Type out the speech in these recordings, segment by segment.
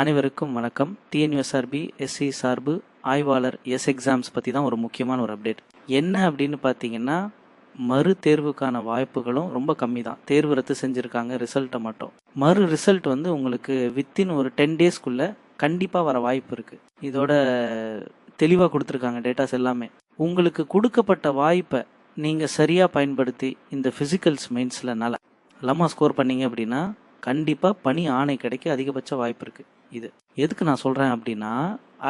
அனைவருக்கும் வணக்கம். TNUSRB SC சார்பு ஆய்வாளர் எக்ஸாம்ஸ் பற்றி தான் ஒரு முக்கியமான ஒரு அப்டேட். என்ன அப்படின்னு பார்த்தீங்கன்னா, மறு தேர்வுக்கான வாய்ப்புகளும் ரொம்ப கம்மி தான். தேர்வு ரத்து செஞ்சுருக்காங்க, ரிசல்ட்டை மட்டும். மறு ரிசல்ட் வந்து உங்களுக்கு வித்தின் ஒரு 10 டேஸ்க்குள்ளே கண்டிப்பாக வர வாய்ப்பு இருக்குது. இதோட தெளிவாக கொடுத்துருக்காங்க டேட்டாஸ் எல்லாமே. உங்களுக்கு கொடுக்கப்பட்ட வாய்ப்பை நீங்கள் சரியாக பயன்படுத்தி இந்த ஃபிசிக்கல்ஸ் மெயின்ஸில் நல்ல ஸ்கோர் பண்ணீங்க அப்படின்னா கண்டிப்பாக பணி ஆணை கிடைக்க அதிகபட்ச வாய்ப்பு இருக்குது. இது எதுக்கு நான் சொல்கிறேன் அப்படின்னா,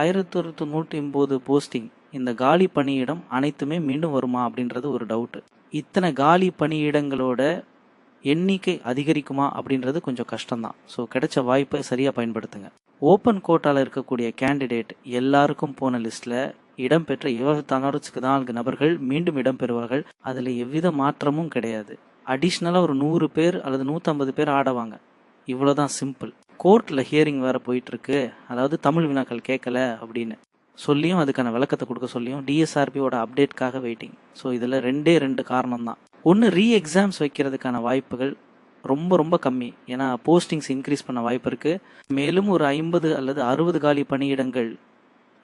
1180 போஸ்டிங், இந்த காலி பணியிடம் அனைத்துமே மீண்டும் வருமா அப்படின்றது ஒரு டவுட்டு. இத்தனை காலி பணியிடங்களோட எண்ணிக்கை அதிகரிக்குமா அப்படின்றது கொஞ்சம் கஷ்டம்தான். ஸோ கிடைச்ச வாய்ப்பை சரியாக பயன்படுத்துங்க. ஓப்பன் கோட்டாவில் இருக்கக்கூடிய கேண்டிடேட் எல்லாருக்கும் போன லிஸ்ட்டில் இடம்பெற்ற 24 நபர்கள் மீண்டும் இடம்பெறுவார்கள். அதில் எவ்வித மாற்றமும் கிடையாது. அடிஷ்னலாக ஒரு 100 பேர் அல்லது 150 பேர் ஆடுவாங்க. இவ்வளோதான், சிம்பிள். கோர்ட்டில் ஹியரிங் வேறு போயிட்டுருக்கு. அதாவது தமிழ் வினாக்கள் கேட்கல அப்படின்னு சொல்லியும் அதுக்கான விளக்கத்தை கொடுக்க சொல்லியும் டிஎஸ்ஆர்பியோட அப்டேட்காக வெயிட்டிங். ஸோ இதில் ரெண்டு காரணம் தான். ஒன்று, எக்ஸாம்ஸ் வைக்கிறதுக்கான வாய்ப்புகள் ரொம்ப ரொம்ப கம்மி. ஏன்னா போஸ்டிங்ஸ் இன்க்ரீஸ் பண்ண வாய்ப்பு இருக்குது. மேலும் ஒரு 50 அல்லது 60 காலி பணியிடங்கள்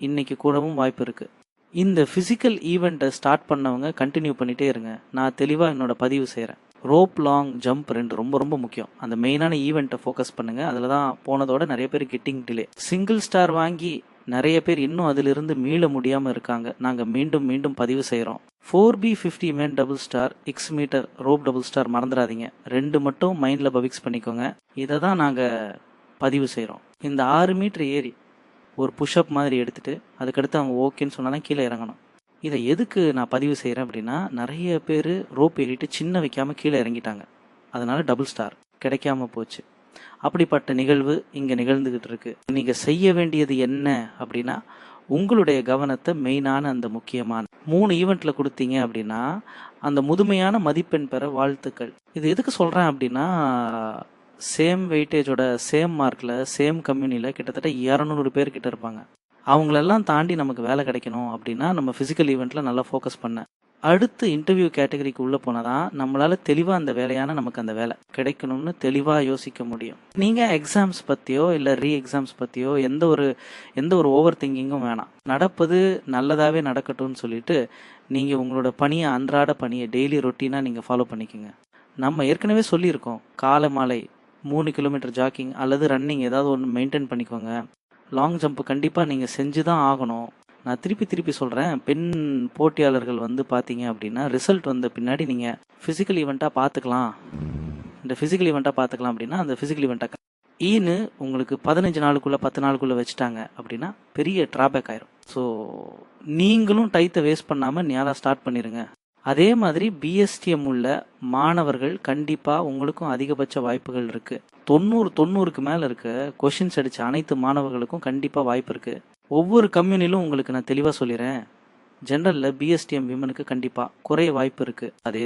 இன்னைக்கு கூடவும் வாய்ப்பு இருக்குது. இந்த ஃபிசிக்கல் ஈவெண்ட்டை ஸ்டார்ட் பண்ணவங்க கண்டினியூ பண்ணிகிட்டே இருங்க. நான் தெளிவாக என்னோட பதிவு செய்கிறேன். ரோப், லாங் ஜம்ப் ரொம்ப ரொம்ப முக்கியம். அந்த மெயினான ஈவெண்ட்டை ஃபோக்கஸ் பண்ணுங்கள். அதில் தான் போனதோட நிறைய பேர் கெட்டிங் டிலே. சிங்கிள் ஸ்டார் வாங்கி நிறைய பேர் இன்னும் அதிலிருந்து மீள முடியாமல் இருக்காங்க. நாங்கள் மீண்டும் பதிவு செய்கிறோம். 4B50 man double star, X metre rope double star மறந்துடாதீங்க. 2 மட்டும் மைண்டில் பபிக்ஸ் பண்ணிக்கோங்க. இதை தான் நாங்கள் பதிவு செய்கிறோம். இந்த 6 மீட்டர் ஏறி ஒரு புஷ்அப் மாதிரி எடுத்துகிட்டு அதுக்கடுத்து அவங்க ஓகேன்னு சொன்னால் தான் கீழே இறங்கணும். இதை எதுக்கு நான் பதிவு செய்கிறேன் அப்படின்னா, நிறைய பேர் ரோப் ஏறிட்டு சின்ன வைக்காமல் கீழே இறங்கிட்டாங்க. அதனால் டபுள் ஸ்டார் கிடைக்காம போச்சு. அப்படிப்பட்ட நிகழ்வு இங்கே நிகழ்ந்துக்கிட்டு இருக்கு. நீங்கள் செய்ய வேண்டியது என்ன அப்படின்னா, உங்களுடைய கவனத்தை மெயினான அந்த முக்கியமான 3 ஈவெண்ட்டில் கொடுத்தீங்க அப்படின்னா அந்த முதுமையான மதிப்பெண் பெற வாழ்த்துக்கள். இது எதுக்கு சொல்கிறேன் அப்படின்னா, சேம் வெயிட்டேஜோட சேம் மார்க்கில் சேம் கம்யூனியில் கிட்டத்தட்ட 200 பேர் கிட்ட இருப்பாங்க. அவங்களெல்லாம் தாண்டி நமக்கு வேலை கிடைக்கணும் அப்படின்னா நம்ம ஃபிசிக்கல் ஈவெண்ட்டில் நல்லா ஃபோக்கஸ் பண்ண அடுத்து இன்டர்வியூ கேட்டகரிக்கு உள்ளே போனால் தான் நம்மளால் தெளிவாக அந்த வேலையான நமக்கு அந்த வேலை கிடைக்கணும்னு தெளிவாக யோசிக்க முடியும். நீங்கள் எக்ஸாம்ஸ் பற்றியோ இல்லை எக்ஸாம்ஸ் பற்றியோ எந்த ஒரு ஓவர் திங்கிங்கும் வேணாம். நடப்பது நல்லதாகவே நடக்கட்டும்னு சொல்லிட்டு நீங்கள் உங்களோட பணியை, அன்றாட பணியை டெய்லி ரொட்டீனாக நீங்கள் ஃபாலோ பண்ணிக்கோங்க. நம்ம ஏற்கனவே சொல்லியிருக்கோம், காலை மாலை 3 கிலோமீட்டர் ஜாக்கிங் அல்லது ரன்னிங் ஏதாவது ஒன்று மெயின்டைன் பண்ணிக்கோங்க. லாங் ஜம்ப் கண்டிப்பாக நீங்கள் செஞ்சு தான் ஆகணும். நான் திருப்பி சொல்கிறேன், பெண் போட்டியாளர்கள் வந்து பார்த்தீங்க அப்படின்னா ரிசல்ட் வந்த பின்னாடி நீங்கள் ஃபிசிக்கல் ஈவெண்ட்டாக பார்த்துக்கலாம். இந்த ஃபிசிக்கல் ஈவெண்ட்டாக பார்த்துக்கலாம் அப்படின்னா அந்த ஃபிசிக்கல் ஈவெண்ட்டாக உங்களுக்கு 15 நாளுக்குள்ளே 10 நாளுக்குள்ளே வச்சுட்டாங்க அப்படின்னா பெரிய ட்ராபேக் ஆயிரும். ஸோ நீங்களும் டைத்தை வேஸ்ட் பண்ணாமல் நேராக ஸ்டார்ட் பண்ணிடுங்க. அதே மாதிரி பிஎஸ்டிஎம் உள்ள மாணவர்கள் கண்டிப்பாக உங்களுக்கும் அதிகபட்ச வாய்ப்புகள் இருக்குது. 90க்கு மேலே இருக்க கொஷின்ஸ் அடித்த அனைத்து மாணவர்களுக்கும் கண்டிப்பாக வாய்ப்பு இருக்குது. ஒவ்வொரு கம்யூனிலும் உங்களுக்கு நான் தெளிவாக சொல்லிடுறேன். ஜென்ரலில் பிஎஸ்டிஎம் விமனுக்கு கண்டிப்பாக குறைய வாய்ப்பு இருக்குது. அதே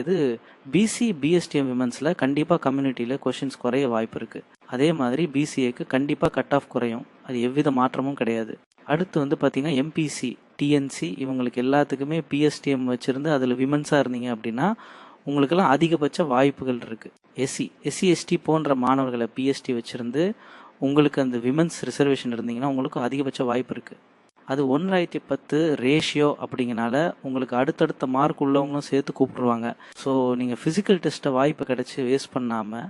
பிசி பிஎஸ்டிஎம் விமன்ஸில் கண்டிப்பாக கம்யூனிட்டியில் கொஷின்ஸ் குறைய வாய்ப்பு இருக்குது. அதே மாதிரி பிசிஏக்கு கண்டிப்பாக கட் ஆஃப் குறையும். அது எவ்வித மாற்றமும் கிடையாது. அடுத்து வந்து பார்த்தீங்கன்னா எம்பிசி, டிஎன்சி இவங்களுக்கு எல்லாத்துக்குமே பிஎஸ்டிஎம் வச்சுருந்து அதில் விமன்ஸாக இருந்தீங்க அப்படின்னா உங்களுக்கெல்லாம் அதிகபட்ச வாய்ப்புகள் இருக்குது. எஸ்சி எஸ்டி போன்ற மாணவர்களை பிஎஸ்டி வச்சுருந்து உங்களுக்கு அந்த விமன்ஸ் ரிசர்வேஷன் இருந்தீங்கன்னா உங்களுக்கு அதிகபட்ச வாய்ப்பு இருக்குது. அது 1/10 ரேஷியோ அப்படிங்கனால உங்களுக்கு அடுத்தடுத்த மார்க் உள்ளவங்களும் சேர்த்து கூப்பிட்ருவாங்க. ஸோ நீங்கள் ஃபிசிக்கல் டெஸ்ட்டை வாய்ப்பை கிடச்சி வேஸ்ட் பண்ணாமல்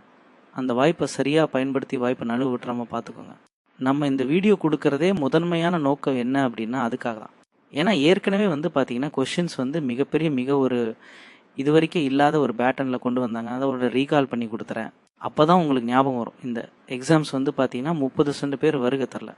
அந்த வாய்ப்பை சரியாக பயன்படுத்தி வாய்ப்பை நழுவு விட்டுறாமல் பார்த்துக்கோங்க. நம்ம இந்த வீடியோ கொடுக்கறதே முதன்மையான நோக்கம் என்ன அப்படின்னா அதுக்காக தான். ஏன்னா ஏற்கனவே வந்து பார்த்தீங்கன்னா கொஷின்ஸ் வந்து மிக ஒரு இது வரைக்கும் இல்லாத ஒரு பேட்டர்னில் கொண்டு வந்தாங்க. அதை ஒரு ரீகால் பண்ணி கொடுத்துறேன். அப்போ தான் உங்களுக்கு ஞாபகம் வரும். இந்த எக்ஸாம்ஸ் வந்து பார்த்தீங்கன்னா 30% பேர் வருகை தரல.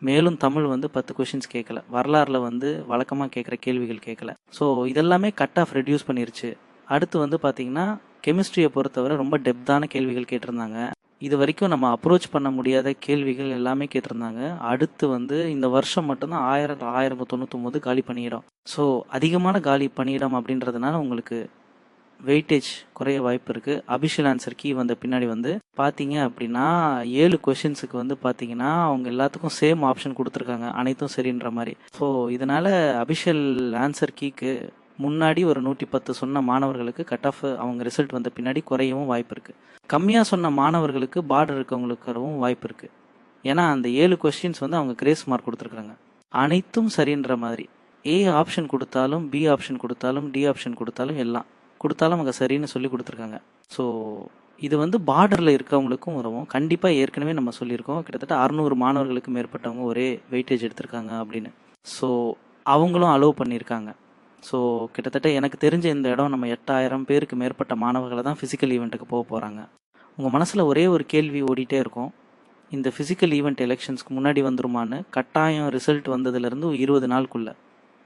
மேலும் தமிழ் வந்து 10 கொஷின்ஸ் கேட்கல. வரலாறில் வந்து வழக்கமாக கேட்குற கேள்விகள் கேட்கல. ஸோ இதெல்லாமே கட் ஆஃப் ரெடியூஸ் பண்ணிருச்சு. அடுத்து வந்து பார்த்தீங்கன்னா கெமிஸ்ட்ரியை பொறுத்தவரை ரொம்ப டெப்தான கேள்விகள் கேட்டிருந்தாங்க. இது வரைக்கும் நம்ம அப்ரோச் பண்ண முடியாத கேள்விகள் எல்லாமே கேட்டிருந்தாங்க. அடுத்து வந்து இந்த வருஷம் மட்டும்தான் 1099 காலி பணியிடம். ஸோ அதிகமான காலி பணியிடம் அப்படின்றதுனால உங்களுக்கு வெயிட்டேஜ் குறைய வாய்ப்பு இருக்குது. அபிஷியல் ஆன்சர் கீ வந்த பின்னாடி வந்து பார்த்தீங்க அப்படின்னா 7 கொஷின்ஸுக்கு வந்து பார்த்தீங்கன்னா அவங்க எல்லாத்துக்கும் சேம் ஆப்ஷன் கொடுத்துருக்காங்க, அனைத்தும் சரின்ற மாதிரி. ஸோ இதனால் அபிஷியல் ஆன்சர் கீக்கு முன்னாடி ஒரு 110 சொன்ன மாணவர்களுக்கு கட் ஆஃப் அவங்க ரிசல்ட் வந்த பின்னாடி குறையவும் வாய்ப்பு இருக்குது. கம்மியாக சொன்ன மாணவர்களுக்கு பார்டர் இருக்கவங்களுக்கும் வாய்ப்பு இருக்குது. ஏன்னா அந்த 7 கொஸ்டின்ஸ் வந்து அவங்க கிரேஸ் மார்க் கொடுத்துருக்காங்க. அனைத்தும் சரின்ற மாதிரி ஏ ஆப்ஷன் கொடுத்தாலும், பி ஆப்ஷன் கொடுத்தாலும், டி ஆப்ஷன் கொடுத்தாலும், எல்லாம் கொடுத்தாலும் அவங்க சரின்னு சொல்லி கொடுத்துருக்காங்க. ஸோ இது வந்து பார்டரில் இருக்கவங்களுக்கும் உதவும். கண்டிப்பாக ஏற்கனவே நம்ம சொல்லியிருக்கோம், கிட்டத்தட்ட 600 மாணவர்களுக்கு மேற்பட்டவங்க ஒரே வெயிட்டேஜ் எடுத்திருக்காங்க அப்படின்னு. ஸோ அவங்களும் அலோவ் பண்ணியிருக்காங்க. ஸோ கிட்டத்தட்ட எனக்கு தெரிஞ்ச இந்த இடம் நம்ம 8000 பேருக்கு மேற்பட்ட மாணவர்களை தான் ஃபிசிக்கல் ஈவெண்ட்டுக்கு போக போகிறாங்க. உங்கள் மனசில் ஒரே ஒரு கேள்வி ஓடிட்டே இருக்கும், இந்த ஃபிசிக்கல் ஈவெண்ட் எலெக்ஷன்ஸ்க்கு முன்னாடி வந்துருமான்னு. கட்டாயம் ரிசல்ட் வந்ததுலேருந்து 20 நாளுக்குள்ளே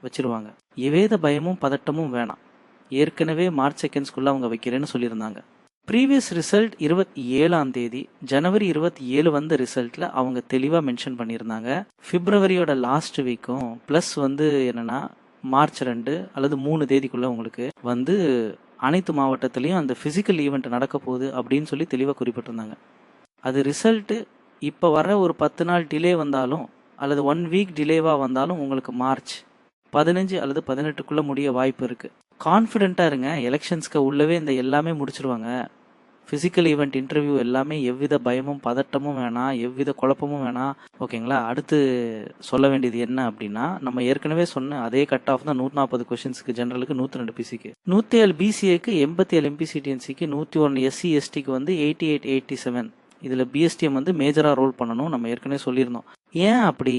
வச்சுருவாங்க. எவ்வித பயமும் பதட்டமும் வேணாம். ஏற்கனவே மார்ச் 2 அவங்க வைக்கிறேன்னு சொல்லியிருந்தாங்க. ப்ரீவியஸ் ரிசல்ட் 27ஆம் தேதி, ஜனவரி 27 வந்த ரிசல்ட்டில் அவங்க தெளிவாக மென்ஷன் பண்ணியிருந்தாங்க. பிப்ரவரியோட லாஸ்ட் வீக்கும் ப்ளஸ் வந்து என்னென்னா மார்ச் 2 அல்லது 3 தேதிக்குள்ளே உங்களுக்கு வந்து அனைத்து மாவட்டத்துலேயும் அந்த ஃபிசிக்கல் ஈவெண்ட் நடக்க போகுது அப்படின்னு சொல்லி தெளிவாக குறிப்பிட்டிருந்தாங்க. அது ரிசல்ட்டு இப்போ வர ஒரு 10 நாள் டிலே வந்தாலும் அல்லது 1 வீக் டிலேவாக வந்தாலும் உங்களுக்கு மார்ச் 15 அல்லது 18க்குள்ளே முடிய வாய்ப்பு இருக்குது. கான்ஃபிடென்ட்டாக இருங்க. எலெக்ஷன்ஸ்க்கு உள்ளவே இந்த எல்லாமே முடிச்சிருவாங்க. ஃபிசிக்கல் ஈவெண்ட் இன்டர்வியூ எல்லாமே எவ்வித பயமும் பதட்டமும் வேணாம், எவ்வித குழப்பமும் வேணாம். ஓகேங்களா? அடுத்து சொல்ல வேண்டியது என்ன அப்படின்னா, நம்ம ஏற்கனவே சொன்ன அதே கட் ஆஃப் தான். 140 கொஸ்டின்ஸுக்கு ஜென்ரலுக்கு, 102 பிசிக்கு, 107 பிசிஏக்கு, 87 எம்பிசிடிஎன்சிக்கு, 101 எஸ்சி எஸ்டிக்கு வந்து 88 87. இதில் பிஎஸ்டிஎம் வந்து மேஜராக ரோல் பண்ணணும், நம்ம ஏற்கனவே சொல்லியிருந்தோம். ஏன் அப்படி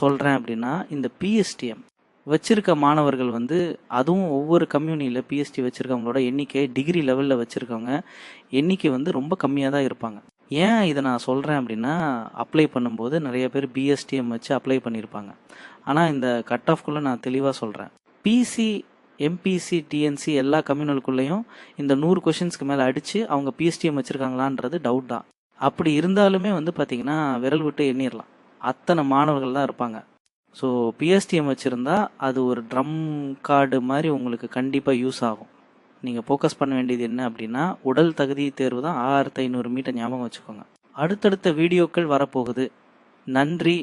சொல்கிறேன் அப்படின்னா, இந்த பிஎஸ்டிஎம் வச்சிருக்க மாணவர்கள் வந்து, அதுவும் ஒவ்வொரு கம்யூனியில் பிஎஸ்டி வச்சுருக்கவங்களோட எண்ணிக்கை, டிகிரி லெவலில் வச்சுருக்கவங்க எண்ணிக்கை வந்து ரொம்ப கம்மியாக தான் இருப்பாங்க. ஏன் இதை நான் சொல்கிறேன் அப்படின்னா, அப்ளை பண்ணும்போது நிறைய பேர் பிஎஸ்டிஎம் வச்சு அப்ளை பண்ணியிருப்பாங்க. ஆனால் இந்த கட் ஆஃப்குள்ளே நான் தெளிவாக சொல்கிறேன், பிசி, எம்பிசி, டிஎன்சி எல்லா கம்யூனலுக்குள்ளேயும் இந்த 100 கொஷின்ஸ்க்கு மேலே அடித்து அவங்க பிஎஸ்டிஎம் வச்சுருக்காங்களான்றது டவுட் தான். அப்படி இருந்தாலுமே வந்து பார்த்திங்கன்னா விரல் விட்டு எண்ணிடலாம், அத்தனை மாணவர்கள் தான் இருப்பாங்க. ஸோ பிஎஸ்டிஎம் வச்சுருந்தா அது ஒரு ட்ரம் கார்டு மாதிரி உங்களுக்கு கண்டிப்பாக யூஸ் ஆகும். நீங்கள் ஃபோக்கஸ் பண்ண வேண்டியது என்ன அப்படின்னா, உடல் தகுதி தேர்வு தான் 6500 மீட்டர், ஞாபகம் வச்சுக்கோங்க. அடுத்தடுத்த வீடியோக்கள் வரப்போகுது. நன்றி.